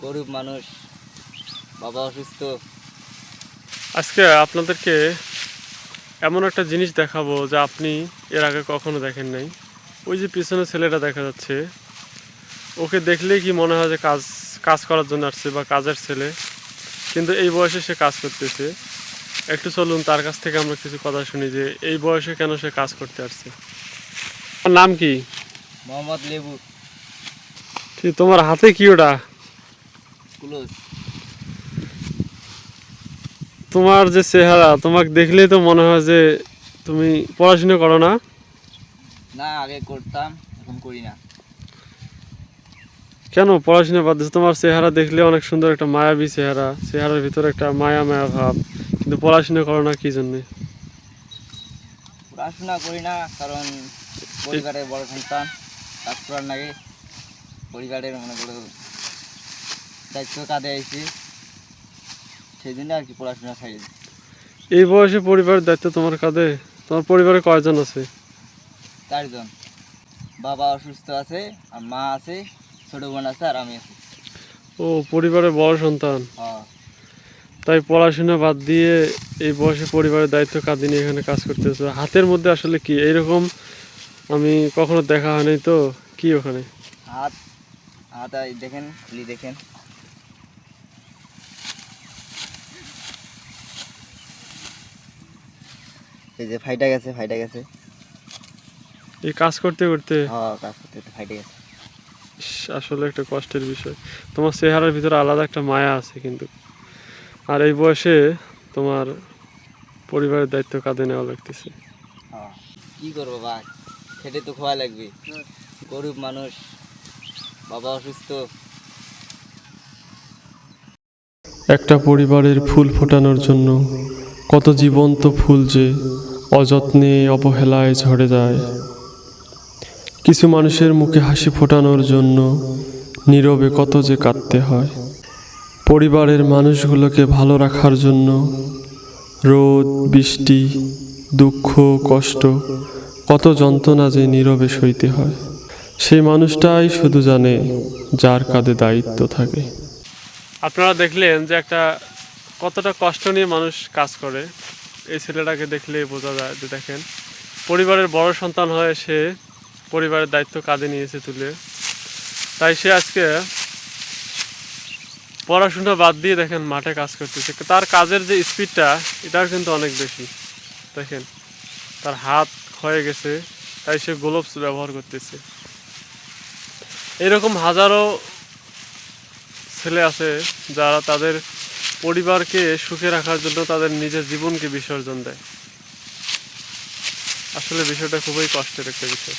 গরিব মানুষ, বাবা অসুস্থ। আজকে আপনাদেরকে এমন একটা জিনিস দেখাবো যা আপনি এর আগে কখনো দেখেন নাই। ওই যে পিছনে ছেলেটা দেখা যাচ্ছে, ওকে দেখলেই কি মনে হয় যে কাজ কাজ করার জন্য আসছে বা কাজের ছেলে, কিন্তু এই বয়সে সে কাজ করতেছে। একটু চলুন তার কাছ থেকে আমরা কিছু কথা শুনি যে এই বয়সে কেন সে কাজ করতে আসছে। তোমার নাম কি? মোহাম্মদ লেবু। ঠিক, তোমার হাতে কি ওটা? ক্লোজ। তোমার যে চেহারা, তোমাকে দেখলেই তো মনে হয় যে তুমি পড়াশোনা করো না। না, আগে করতাম, এখন করি না। কেন পড়াশোনা বাদ দিচ্ছ? তোমার চেহারা দেখলে অনেক সুন্দর, একটা মায়াবী চেহারা, চেহারার ভিতরে একটা মায়া মায়া ভাব, কিন্তু পড়াশোনা করো না কি জন্যে? পড়াশোনা করি না কারণ পরিবারের বড় সন্তান, কাজ করার লাগে। পরিবারের মনে করো দায়িত্ব কাঁধে আইছি, সেই জন্য আর কি পড়াশোনা ছাড়িয়ে দিই। এই বয়সে পরিবারের দায়িত্ব তোমার কাঁধে? তোমার পরিবারে কয়জন আছে? 4 জন। বাবা অসুস্থ আছে, আর মা আছে, ছোট বোন আছে, আর আমি আছি। ও, পরিবারের বড় সন্তান, হ্যাঁ। তাই পড়াশোনা বাদ দিয়ে এই বয়সে পরিবারের দায়িত্ব কাঁধে নিয়ে এখানে কাজ করতেছো। হাতের মধ্যে আসলে কি এইরকম আমি কখনো দেখা হয়নি তো, কি ওখানে? হাত হাত এই দেখেন, খুলি দেখেন। এই যে ফাইটা গেছে, ফাইটা গেছে। এই কাজ করতে করতে হ্যাঁ, কাজ করতে করতে ফাইটা গেছে। আসলে একটা কষ্টের বিষয়। তোমার চেহারার ভিতরে আলাদা একটা মায়া আছে কিন্তু, আর এই বয়সে তোমার পরিবারের দায়িত্ব কাঁধে নেওয়া লাগতেছে। হ্যাঁ, কি করবো ভাই, খেটে তো খাওয়া লাগবে। গরিব মানুষ, বাবা অসুস্থ। একটা পরিবারের ফুল ফোটানোর জন্য কত জীবন্ত ফুল যে অযত্নে অবহেলায় ঝরে যায়। কিছু মানুষের মুখে হাসি ফোটানোর জন্য নীরবে কত যে কাঁদতে হয়। পরিবারের মানুষগুলোকে ভালো রাখার জন্য রোদ বৃষ্টি দুঃখ কষ্ট কত যন্ত্রণা যে নীরবে সইতে হয়। সেই মানুষটাই শুধু জানে যার কাঁধে দায়িত্ব থাকে। আপনারা দেখলেন যে একটা কতটা কষ্ট নিয়ে মানুষ কাজ করে। এই ছেলেটাকে দেখলে বোঝা যায় যে দেখেন, পরিবারের বড় সন্তান হয়ে সে পরিবারের দায়িত্ব কাঁধে নিয়েছে তুলে। তাই সে আজকে পড়াশোনা বাদ দিয়ে দেখেন মাঠে কাজ করতেছে। তার কাজের যে স্পিডটা, এটাও কিন্তু অনেক বেশি। দেখেন তার হাত ক্ষয়ে গেছে, তাই সে গ্লোভস ব্যবহার করতেছে। এরকম হাজারো ছেলে আছে যারা তাদের পরিবারকে সুখে রাখার জন্য তাদের নিজের জীবনকে বিসর্জন দেয়। আসলে বিষয়টা খুবই কষ্টের একটা বিষয়।